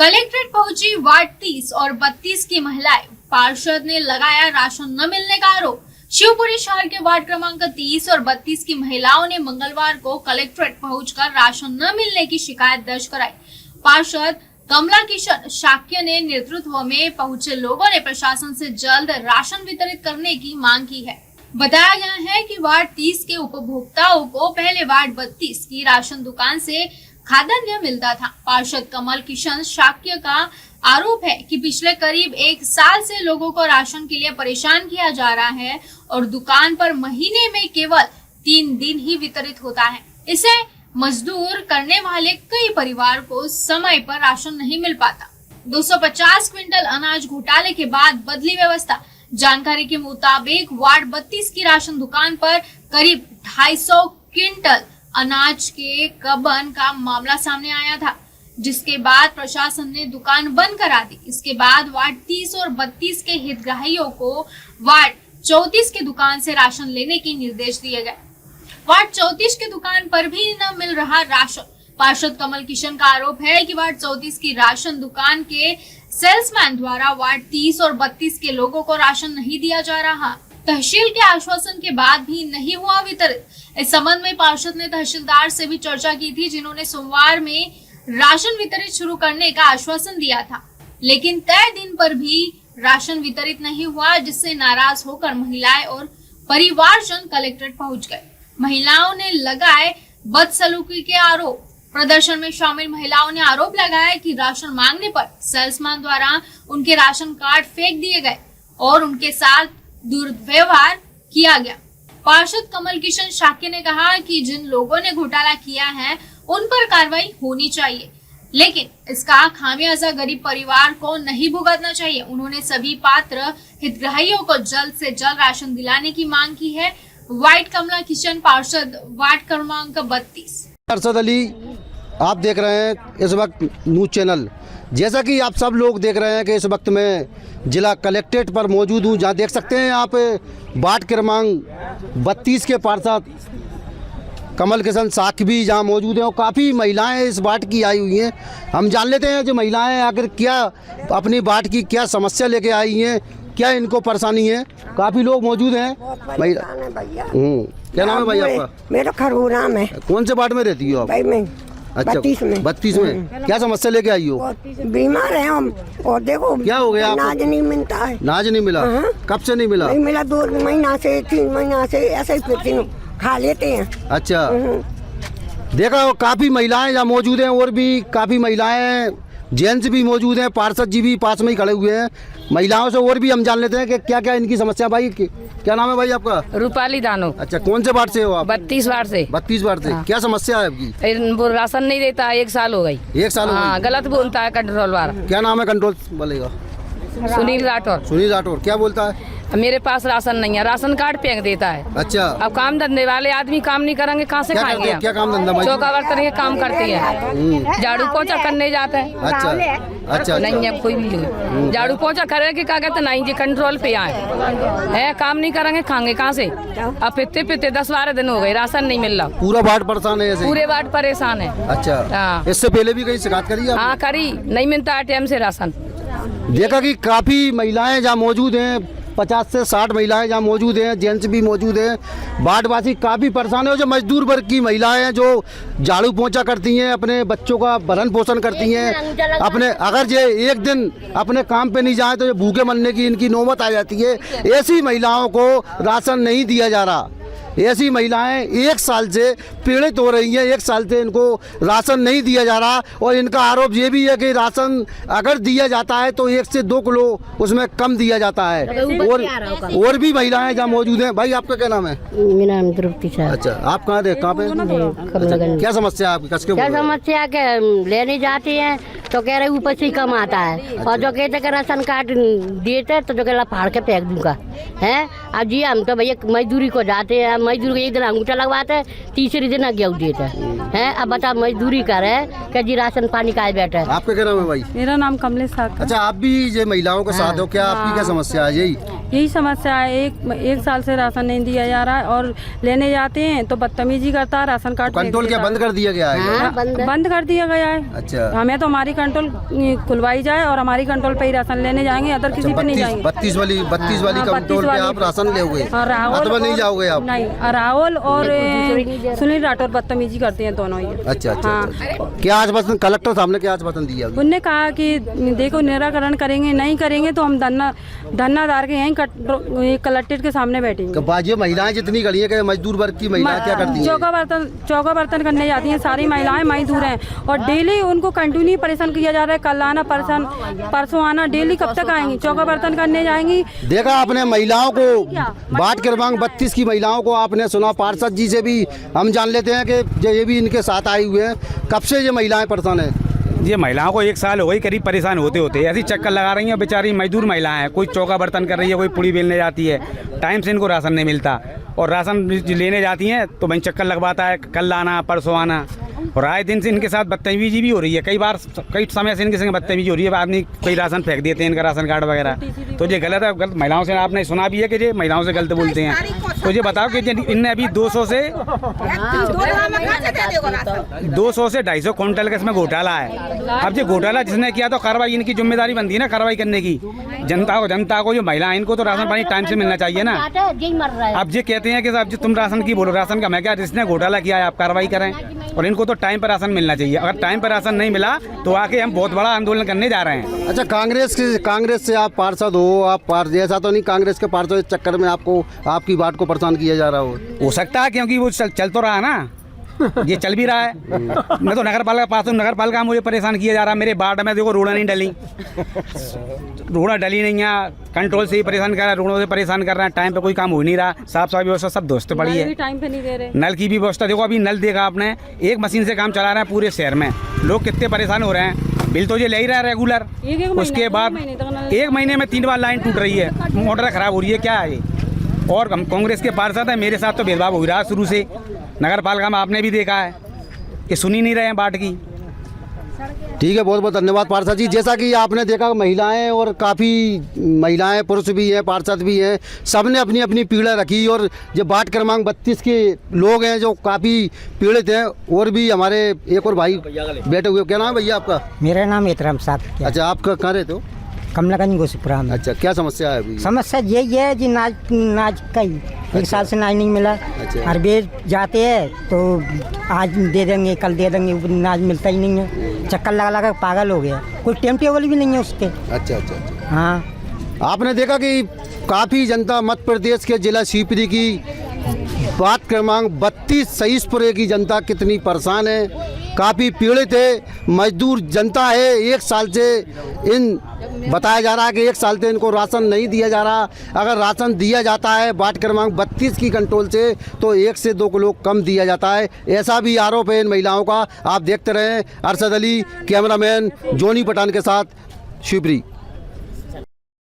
Collectorate पहुंची ward 30 और 32 की महिलाएं। पार्षद ने लगाया राशन न मिलने का आरोप। शिवपुरी शहर के वार्ड क्रमांक 30 और 32 की महिलाओं ने मंगलवार को कलेक्ट्रेट पहुंचकर राशन न मिलने की शिकायत दर्ज कराई। पार्षद कमला किशन शाक्य ने नेतृत्व में पहुंचे लोगों ने प्रशासन से जल्द राशन वितरित करने की मांग की है। बताया गया है कि वार्ड 30 के उपभोक्ताओं को पहले वार्ड 32 की राशन दुकान से खाद्यान्न मिलता था। पार्षद कमल किशन शाक्य का आरोप है कि पिछले करीब 1 साल से लोगों को राशन के लिए परेशान किया जा रहा है और दुकान पर महीने में केवल 3 दिन ही वितरित होता है। इसे मजदूर करने वाले कई परिवार को समय पर राशन नहीं मिल पाता। 250 क्विंटल अनाज घोटाले के बाद बदली व्यवस्था। जानकारी के मुताबिक वार्ड 32 की राशन दुकान पर करीब 250 क्विंटल अनाज के गबन का मामला सामने आया था, जिसके बाद प्रशासन ने दुकान बंद करा दी। इसके बाद वार्ड 30 और 32 के हितग्राहियों को वार्ड 34 की दुकान से राशन लेने के निर्देश दिए गए। वार्ड 34 की दुकान पर भी न मिल रहा राशन। पार्षद कमल किशन का आरोप है कि वार्ड 34 की राशन दुकान के सेल्समैन द्वारा वार्ड 30 और 32 के लोगों को राशन नहीं दिया जा रहा। तहसील के आश्वासन के बाद भी नहीं हुआ वितरित। इस संबंध में पार्षद ने तहसीलदार से भी चर्चा की थी, जिन्होंने सोमवार में राशन वितरित शुरू करने का आश्वासन दिया था, लेकिन तय दिन पर भी राशन वितरित नहीं हुआ, जिससे नाराज होकर महिलाएं और परिवारजन कलेक्ट्रेट पहुंच गए। महिलाओं ने लगाए बदसलूकी के आरोप। प्रदर्शन में शामिल महिलाओं ने आरोप लगाया कि राशन मांगने पर सेल्समैन द्वारा उनके राशन कार्ड फेंक दिए गए और उनके साथ दुर्व्यवहार किया गया। पार्षद कमल किशन शाक्य ने कहा कि जिन लोगों ने घोटाला किया है उन पर कार्रवाई होनी चाहिए, लेकिन इसका खामियाजा गरीब परिवार को नहीं भुगतना चाहिए। उन्होंने सभी पात्र हितग्राहियों को जल्द से जल्द राशन दिलाने की मांग की है। वाइट कमला किशन, पार्षद वार्ड क्रमांक 32। अरशद अली, आप देख रहे हैं इस वक्त न्यूज चैनल। जैसा कि आप सब लोग देख रहे हैं कि इस वक्त मैं जिला कलेक्ट्रेट पर मौजूद हूं, जहां देख सकते हैं यहाँ पे वार्ड क्रमांक 32 के पार्षद कमल किशन शाक्य भी जहाँ मौजूद हैं और काफ़ी महिलाएं इस वार्ड की आई हुई हैं। हम जान लेते हैं जो महिलाएं आकर क्या अपनी वार्ड की क्या समस्या लेके आई हैं, क्या इनको परेशानी है। काफ़ी लोग मौजूद हैं। क्या नाम है भाई आपका? मेरा खरबूरा में। कौन से वार्ड में रहती हो आप? भाई मैं अच्छा, 32 में। क्या समस्या लेके आई हो? बीमार है हम, और देखो क्या हो गया आपको? नाज नहीं मिलता है। नाज नहीं मिला? कब से नहीं मिला? नहीं मिला, 2 महीना से 3 महीना से ऐसे ही खा लेते हैं। अच्छा, देखा काफ़ी महिलाएं यहाँ मौजूद हैं और भी काफ़ी महिलाएं जेंट्स भी मौजूद हैं। पार्षद जी भी पास में ही खड़े हुए हैं। महिलाओं से और भी हम जान लेते हैं कि क्या क्या इनकी समस्या। भाई क्या नाम है भाई आपका? रूपाली दानो। अच्छा, कौन से वार्ड से हो आप? 32 वार्ड से। 32 वार्ड से। क्या समस्या है आपकी? वो राशन नहीं देता है, 1 साल हो गई। 1 साल हो हाँ, गई। गलत बोलता है कंट्रोल वाला। क्या नाम है कंट्रोल बोलेगा? सुनील राठौर। सुनील राठौर क्या बोलता है? मेरे पास राशन नहीं है, राशन कार्ड फेंक देता है। अच्छा, अब काम धंधे वाले आदमी काम नहीं करेंगे, कहाँ से खाएंगे? क्या काम धंधा भाई? चौका बर्तन के काम करते हैं, झाड़ू पोछा करने जाते हैं। अच्छा, नहीं है कोई भी झाड़ू पोछा करेंगे, क्या कहते नहीं जी कंट्रोल पे आए है, काम नहीं करेंगे खाएंगे कहाँ से? अब फिरते 10-12 दिन हो गए, राशन नहीं मिल रहा। पूरा वार्ड परेशान है ऐसे? पूरे वार्ड परेशान है। अच्छा, हाँ। इससे पहले भी कहीं शिकायत करी है? हाँ करी, नहीं मिलता है टाइम से राशन। देखा कि काफ़ी महिलाएं जहाँ मौजूद हैं, 50 से 60 महिलाएं जहाँ मौजूद हैं, जेंट्स भी मौजूद हैं। वार्डवासी काफ़ी परेशान है। जो मजदूर वर्ग की महिलाएं हैं, जो झाड़ू पोंछा करती हैं, अपने बच्चों का भरण पोषण करती हैं, अपने अगर ये एक दिन अपने काम पे नहीं जाए तो ये भूखे मरने की इनकी नौबत आ जाती है। ऐसी महिलाओं को राशन नहीं दिया जा रहा। ऐसी महिलाएं 1 साल से पीड़ित हो रही हैं। 1 साल से इनको राशन नहीं दिया जा रहा और इनका आरोप ये भी है कि राशन अगर दिया जाता है तो 1 से 2 किलो उसमें कम दिया जाता है। और भी महिलाएं जहाँ मौजूद हैं। भाई आपका क्या नाम है? मेरा नाम द्रुपति साहब। अच्छा, आप कहाँ थे? कहाँ पे? अच्छा, क्या समस्या है आपकी? क्या समस्या के लेने जाते हैं तो कह रहे ऊपर से ही कम आता है। और जो कहते कि राशन कार्ड देते तो जो कह फाड़ के फेंक दूंगा है। अब जी हम तो भैया मजदूरी को जाते हैं, मजदूर को एक दिन अंगूठा लगवाते हैं, तीसरे दिन गेहूँ देते हैं। अब बता मजदूरी करे कि जी राशन पानी का बैठे। आपका क्या नाम है भाई? मेरा नाम कमलेश शाक्य। अच्छा, आप भी ये महिलाओं के साथ हो, क्या आपकी क्या समस्या है? यही यही समस्या है। एक साल से राशन नहीं दिया जा रहा है और लेने जाते हैं तो बदतमीजी करता है, राशन कार्ड कंट्रोल क्या बंद कर दिया गया है? हाँ, बंद कर दिया गया है। अच्छा, हमें तो हमारी कंट्रोल खुलवाई जाए और हमारी कंट्रोल पे ही राशन लेने जाएंगे, अदर किसी पे नहीं जाएंगे। 32 वाली हाँ, कंट्रोल पे आप राशन ले अथवा नहीं जाओगे आप? नहीं, राहुल और सुनील राठौर बदतमीजी करते हैं दोनों ही। अच्छा अच्छा, अच्छा। क्या आश्वासन कलेक्टर साहब ने क्या आश्वासन दिया? उनने कहा कि देखो निराकरण करेंगे, नहीं करेंगे तो हम धरनादार के यहीं कलेक्ट्रेट के सामने बैठेंगे। बाजी महिलाएं जितनी गली है, मजदूर वर्ग की महिलाएं क्या करती हैं? चौका बर्तन करने जाती हैं, सारी महिलाएं मजदूर हैं और डेली उनको कंटिन्यू परेशान किया जा रहा है। कल आना, परसों आना, डेली कब तक आएंगी? चौका बर्तन करने जाएंगी। देखा आपने महिलाओं को, वार्ड क्रमांक 32 की महिलाओं को आपने सुना। पार्षद जी से भी हम जान लेते हैं कि ये भी इनके साथ आई हुए हैं। कब से ये महिलाएं परेशान हैं? ये महिलाओं को 1 साल हो गई करीब परेशान होते होते, ऐसी चक्कर लगा रही हैं। बेचारी मजदूर महिलाएं हैं, कोई चौका बर्तन कर रही है, कोई पुड़ी बेलने जाती है, टाइम से इनको राशन नहीं मिलता और राशन लेने जाती हैं तो वहीं चक्कर लगवाता है, कल आना परसों आना। और आए दिन से इनके साथ बदतमीजी भी हो रही है। कई समय से इनके संग बदतमीजी हो रही है। आदमी कोई राशन फेंक देते हैं, इनका राशन कार्ड वगैरह, तो ये गलत है। गलत महिलाओं से आपने सुना भी है कि ये महिलाओं से गलत बोलते हैं। तो ये बताओ कि इनने अभी 200 से 250 क्विंटल का इसमें घोटाला है। अब ये घोटाला जिसने किया तो कार्रवाई इनकी जिम्मेदारी बनती है ना, कार्रवाई करने की। जनता को जो महिला इनको तो राशन पानी टाइम से मिलना चाहिए ना। अब ये कहते हैं कि अब तुम राशन की बोलो, राशन का मैं क्या, जिसने घोटाला किया है आप कार्रवाई करें और इनको तो टाइम पर राशन मिलना चाहिए। अगर टाइम पर राशन नहीं मिला तो आके हम बहुत बड़ा आंदोलन करने जा रहे हैं। अच्छा, कांग्रेस से आप पार्षद हो, आप ऐसा तो नहीं कांग्रेस के पार्षद इस चक्कर में आपको आपकी बात को परेशान किया जा रहा हो सकता है, क्योंकि वो चल तो रहा है ना, ये चल भी रहा है। मैं तो नगर पालिका पास हूँ, नगर पालिका मुझे परेशान किया जा रहा है। मेरे वार्ड में देखो रोड़ा नहीं डली, रोड़ा डली नहीं है, कंट्रोल से ही परेशान कर रहा है, रोडों से परेशान कर रहा है। टाइम पे कोई काम हो नहीं रहा, साफ सफाई व्यवस्था सब दोस्त पड़ी है, टाइम पे नहीं दे रहे। नल की भी व्यवस्था देखो, अभी नल देखा आपने, एक मशीन से काम चला रहे हैं पूरे शहर में। लोग कितने परेशान हो रहे हैं, बिल तो ये ले ही रहा है रेगुलर। उसके बाद 1 महीने में 3 बार लाइन टूट रही है, मोटर खराब हो रही है, क्या है ये? और हम कांग्रेस के पार्षद हैं, मेरे साथ तो भेदभाव हो रहा है शुरू से। नगर पालिका में आपने भी देखा है कि सुन ही नहीं रहे हैं बात की। ठीक है, बहुत बहुत धन्यवाद पार्षद जी। जैसा कि आपने देखा महिलाएं और काफ़ी महिलाएं, पुरुष भी हैं, पार्षद भी हैं, सबने अपनी अपनी पीड़ा रखी। और जो वार्ड क्रमांक 32 के लोग हैं जो काफ़ी पीड़ित हैं, और भी हमारे एक और भाई बैठे हुए। क्या नाम है भैया आपका? मेरा नाम एतराम साहब। अच्छा, आप कहाँ रहते हो? कमलागंज गोसीपुरा में। अच्छा, क्या समस्या है अभी? समस्या यही है जी, नाज का ही 1 साल से नाज नहीं मिला। अच्छा। हर बेर जाते हैं तो आज दे देंगे, कल दे देंगे, नाज मिलता ही नहीं है। चक्कर लगा लगा पागल हो गया, कोई टाइम टेबल भी नहीं है उसके। अच्छा अच्छा अच्छा। हाँ, आपने देखा कि काफ़ी जनता मध्य प्रदेश के जिला शिवपुरी की वार्ड क्रमांक 32 सहीसपुरे की जनता कितनी परेशान है, काफ़ी पीड़ित है, मजदूर जनता है। 1 साल से बताया जा रहा है कि 1 साल से इनको राशन नहीं दिया जा रहा। अगर राशन दिया जाता है वार्ड क्रमांक 32 की कंट्रोल से तो 1 से 2 किलो कम दिया जाता है। ऐसा भी आरोप है इन महिलाओं का। आप देखते रहें, अरशद अली, कैमरामैन जोनी पठान के साथ, शिवपुरी।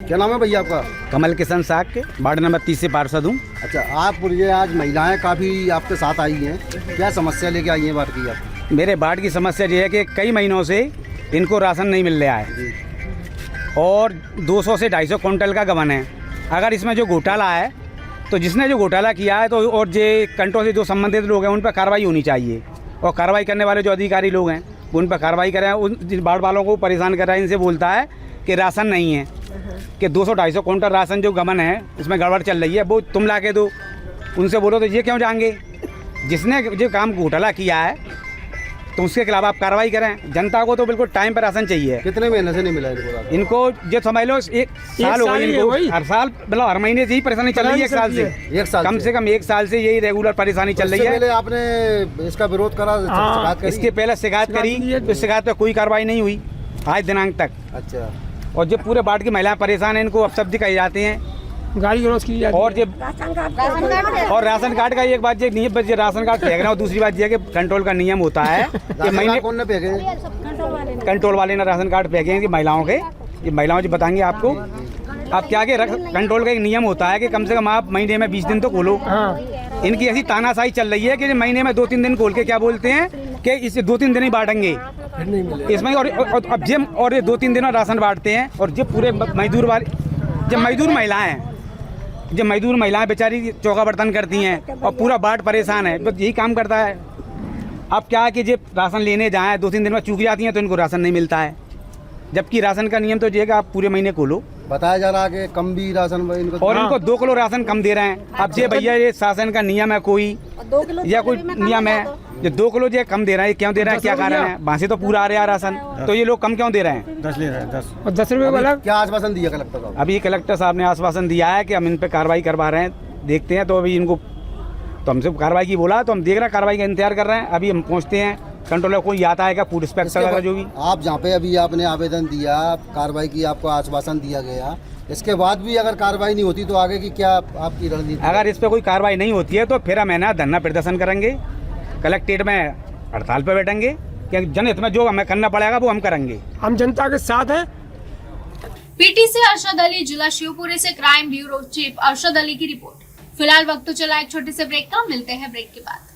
क्या नाम है भैया आपका? कमल किशन साग के वार्ड नंबर 30 से पार्षद हूँ। अच्छा, आप ये आज महिलाएं काफ़ी आपके साथ आई हैं, क्या समस्या लेके आई हैं बात की आप? मेरे वार्ड की समस्या ये है कि कई महीनों से इनको राशन नहीं मिल रहा है और 200 से 250 क्विंटल का गबन है। अगर इसमें जो घोटाला है तो जिसने जो घोटाला किया है तो और जे कंट्रोल से जो संबंधित लोग हैं उन पर कार्रवाई होनी चाहिए, और कार्रवाई करने वाले जो अधिकारी लोग हैं उन पर कार्रवाई करें। उन वार्ड वालों को परेशान कर रहा है, इनसे बोलता है कि राशन नहीं है, कि 200-250 क्विंटल राशन जो गबन है इसमें गड़बड़ चल रही है, वो तुम ला के दो। उनसे बोलो तो ये क्यों जाएंगे? जिसने जो काम घोटाला किया है तो उसके खिलाफ आप कार्रवाई करें। जनता को तो बिल्कुल टाइम पर राशन चाहिए। कितने महीने से नहीं मिला इनको? जो समझ लो 1 साल हो गई इनको, हर साल मतलब हर महीने से ही परेशानी चल रही है। 1 साल से, 1 साल कम से कम 1 साल से यही रेगुलर परेशानी चल रही है। पहले आपने इसका विरोध करा, शिकायत करी? इसके पहले शिकायत करी तो शिकायत पर कोई कार्रवाई नहीं हुई आज दिनांक तक। अच्छा, और जो पूरे वार्ड की महिलाएं परेशान हैं, इनको अपशब्द कहे जाते हैं, गाली गलौज की जाती है। और राशन कार्ड का एक बात ये नहीं है, राशन कार्ड फेंक रहे हो। दूसरी बात ये है कि कंट्रोल का नियम होता है कि महीने कौन ने फेंके? कंट्रोल वाले ने राशन कार्ड फेंके हैं कि महिलाओं के, ये महिलाओं जी बताएंगे आपको। आप क्या के कंट्रोल का एक नियम होता है कि कम से कम आप महीने में 20 दिन तो खोलो। इनकी ऐसी तानाशाही चल रही है कि महीने में 2-3 दिन खोल के क्या बोलते हैं कि इसे 2-3 दिन ही बांटेंगे इसमें। और अब ये 2-3 दिन राशन बांटते हैं, और जो पूरे मजदूर वाले जो मजदूर महिलाएं हैं जो मजदूर महिलाएं बेचारी चौका बर्तन करती हैं और पूरा बाट परेशान है, बस यही काम करता है। अब क्या है कि जो राशन लेने जाएँ 2-3 दिन में चूक जाती हैं तो इनको राशन नहीं मिलता है, जबकि राशन का नियम तो ये है कि आप पूरे महीने को लो। बताया जा रहा है कि कम भी राशन इनको, और इनको 2 किलो राशन कम दे रहे हैं। अब ये भैया ये शासन का नियम है कोई या कोई नियम है जो 2 किलो जो कम दे रहे हैं, क्यों दे रहे हैं, क्या कारण है? वहाँ से तो पूरा आ रहा है राशन, तो ये लोग कम क्यों दे रहे हैं? 10 ले रहे हैं 10 और 10 रुपये वाला क्या आश्वासन दिया कलेक्टर साहब? अभी कलेक्टर साहब ने आश्वासन दिया है कि हम इन पे कार्रवाई करवा रहे हैं, देखते हैं। तो अभी इनको तो हमसे कार्रवाई की बोला, तो हम देख रहे हैं, कार्रवाई का इंतजार कर रहे हैं। अभी हम पहुँचते हैं, कंट्रोलर कोई आता है क्या, फूड इंस्पेक्टर वगैरह जो भी। आप जहाँ पे अभी आपने आवेदन दिया, कार्रवाई की, आपको आश्वासन दिया गया, इसके बाद भी अगर कार्रवाई नहीं होती तो आगे की क्या आपकी रणनीति? अगर इस पर कोई कार्रवाई नहीं होती है तो फिर हम है ना धरना प्रदर्शन करेंगे, कलेक्ट्रेट में हड़ताल पर बैठेंगे, कि जनहित में जो हमें करना पड़ेगा वो हम करेंगे। हम जनता के साथ हैं। पीटी से अरशद अली, जिला शिवपुरी से crime bureau chief Arshad Ali की रिपोर्ट। फिलहाल वक्त तो चला एक छोटे से ब्रेक का, मिलते हैं ब्रेक के बाद।